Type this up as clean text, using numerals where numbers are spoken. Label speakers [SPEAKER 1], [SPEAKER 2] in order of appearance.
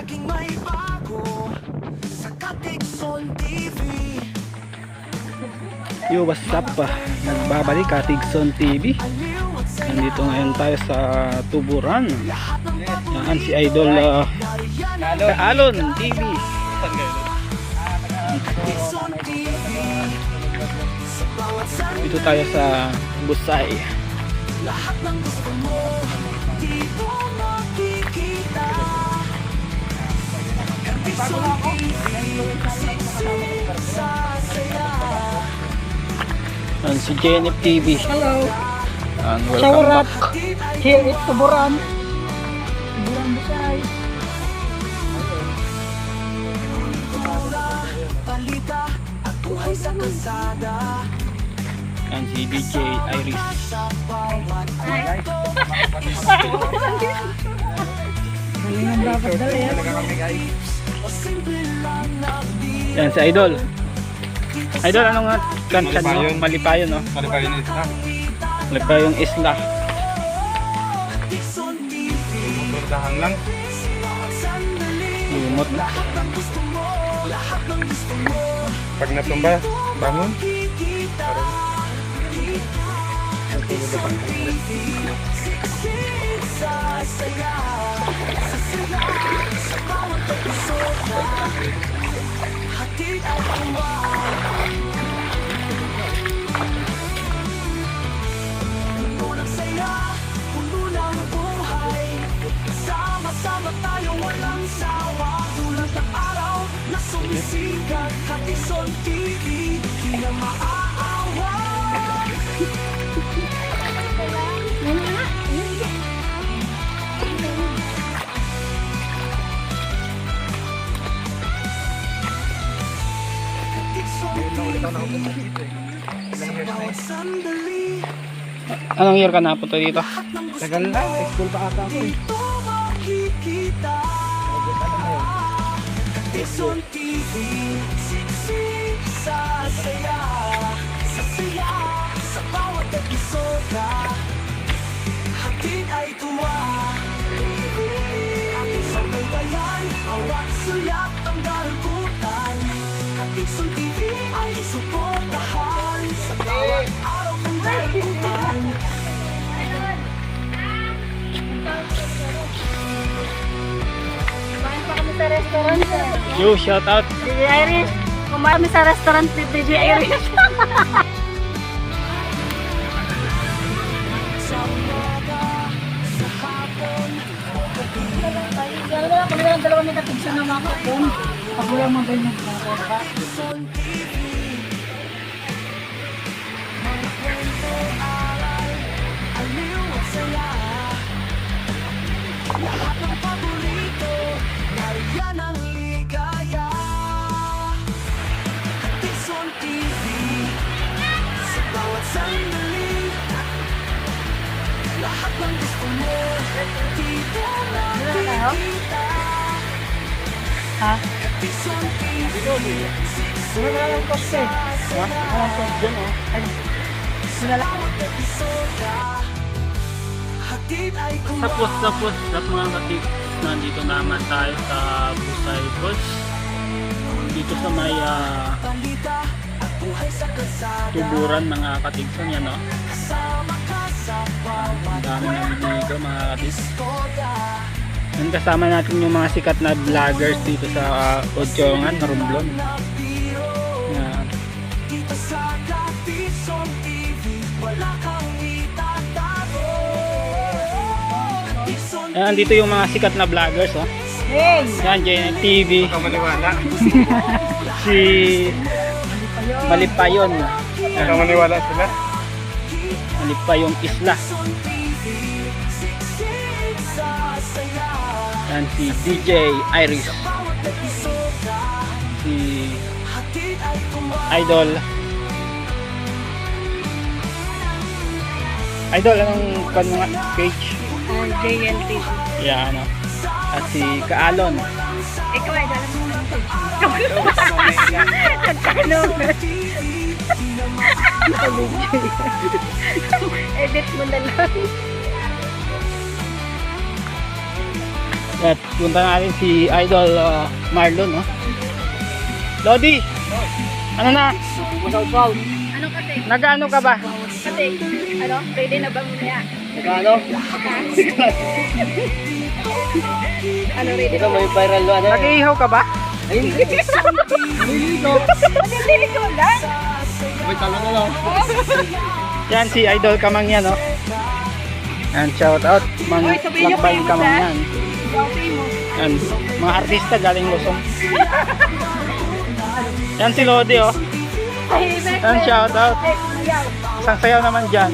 [SPEAKER 1] laging may bago sa Katigson TV.
[SPEAKER 2] Yo, what's up pa? Nagbabalik Katigson TV. Nandito ngayon tayo sa Tuburan. Yan si Idol Kaalon TV.
[SPEAKER 1] Katigson TV. Sa bawat sandali,
[SPEAKER 2] Dito tayo sa Busay.
[SPEAKER 1] lahat ng gusto mo dito makikita. Katigson TV. Siksik sa saya.
[SPEAKER 2] Yan si JNF TV.
[SPEAKER 3] Hello,
[SPEAKER 2] And welcome
[SPEAKER 3] Shawarat.
[SPEAKER 2] back.
[SPEAKER 3] Here is Tuburan. Tuburan Busay.
[SPEAKER 1] Balita at buhay sa kalsada.
[SPEAKER 2] Yan si DJ Iris.
[SPEAKER 1] Sa bawat kwento,
[SPEAKER 3] Galingan dapat dali yan.
[SPEAKER 1] o simple lang na di
[SPEAKER 2] Yan si Idol. Idol, ano nga kanta nyo? Malipayon, no?
[SPEAKER 4] Malipayon na isa.
[SPEAKER 2] Malipayong isla.
[SPEAKER 1] Katigson TV.
[SPEAKER 4] Turdahan lang.
[SPEAKER 1] Bawat sandali,
[SPEAKER 2] Lumot na.
[SPEAKER 1] lahat ng gusto mo, lahat ng gusto mo
[SPEAKER 4] Pag natumba, bangon.
[SPEAKER 1] kikita. Katigson TV. Siksik sa saya. Sa saya, sa bawat episode. Hatid ay tuwa. Puno ng saya, puno ng buhay. Sama-sama tayo walang sawa. Tulad ng araw na sumisikat. Katigson TV, di na maaawa. Katigson TV, sa bawat sandali.
[SPEAKER 2] Anong year ka napunta dito?
[SPEAKER 4] Tagal na. School pa ata ako.
[SPEAKER 1] Dito makikita. Katigson TV, siksik sa saya. Sa saya, sa bawat episoda. Hatid ay tuwa. Katigson ng bayan, awat sulat ang dalutan. Katigson TV ay suportahan. Sa bawat araw ng dalutan.
[SPEAKER 3] Kumain pa kami sa restaurant.
[SPEAKER 2] Yo, shout out.
[SPEAKER 3] DJ Iris. Kumain kami sa restaurant ni DJ Iris.
[SPEAKER 1] Sa umaga, sa hapon,
[SPEAKER 3] Kami lang dalawa may katigsan na mga kapon. Pag wala mo ba yung nagkakaroon?
[SPEAKER 1] Katigson TV. Mga kwento, aral, aliw at saya. Lahat ng paborito, nariyan ang ligaya. Katigson TV. Sa bawat sandali, lahat ng gusto mo, dito nakikita.
[SPEAKER 3] Ha?
[SPEAKER 1] Katigson TV.
[SPEAKER 3] Wala na lang koste. Wala ko. Diyan o. Wala lang.
[SPEAKER 2] Tapos mga katig, nandito naman tayo sa Busay Falls. Dito sa may Tuburan mga katigson yan, no? Ang dami ng dito mga katig. Yan, kasama natin yung mga sikat na vloggers dito sa Ojongan, Romblon. Yan.
[SPEAKER 1] Dito sa Katigson TV, wala kang itatago. Katigson
[SPEAKER 2] Yan, dito yung mga sikat na vloggers, oh.
[SPEAKER 3] Hey!
[SPEAKER 2] Yan, JNF TV,
[SPEAKER 4] Kamaniwala.
[SPEAKER 2] si Malipayon. Yan,
[SPEAKER 4] Kamaniwala sila.
[SPEAKER 2] Malipayong Isla.
[SPEAKER 1] siksik sa saya.
[SPEAKER 2] Yan, si DJ Iris. Si
[SPEAKER 1] Hatid ay tumawa.
[SPEAKER 2] Idol. Idol, anong kan mga page?
[SPEAKER 3] JLT.
[SPEAKER 2] Yan, ano. At si Kaalon.
[SPEAKER 3] Ikaw ay dalam mo lang ito. Nagtanong. Edit mo na lang.
[SPEAKER 2] At punta natin si Idol Marlon, no? Lodi! Ano na?
[SPEAKER 3] Ano kasi?
[SPEAKER 2] Nag-ano ka ba?
[SPEAKER 3] Kasi, ano? Ready na ba mamaya?
[SPEAKER 2] Nag-ano?
[SPEAKER 3] Ano ready na?
[SPEAKER 4] May viral no, ano?
[SPEAKER 2] Nag-iihaw ka ba?
[SPEAKER 3] Maliligo lang.
[SPEAKER 4] May talo na lang.
[SPEAKER 2] Yan si Idol Kamangyan, no? Yan, shout out.
[SPEAKER 3] Uy, sabihin niyo
[SPEAKER 2] Lakbayin
[SPEAKER 3] famous,
[SPEAKER 2] Kamangyan.
[SPEAKER 3] Okay mo.
[SPEAKER 2] Yan, mga artista galing Luzon. Yan si Lodi, oh.
[SPEAKER 3] Tahimik.
[SPEAKER 2] Yan, shout out.
[SPEAKER 3] Ayaw.
[SPEAKER 2] Isang sayaw naman dyan.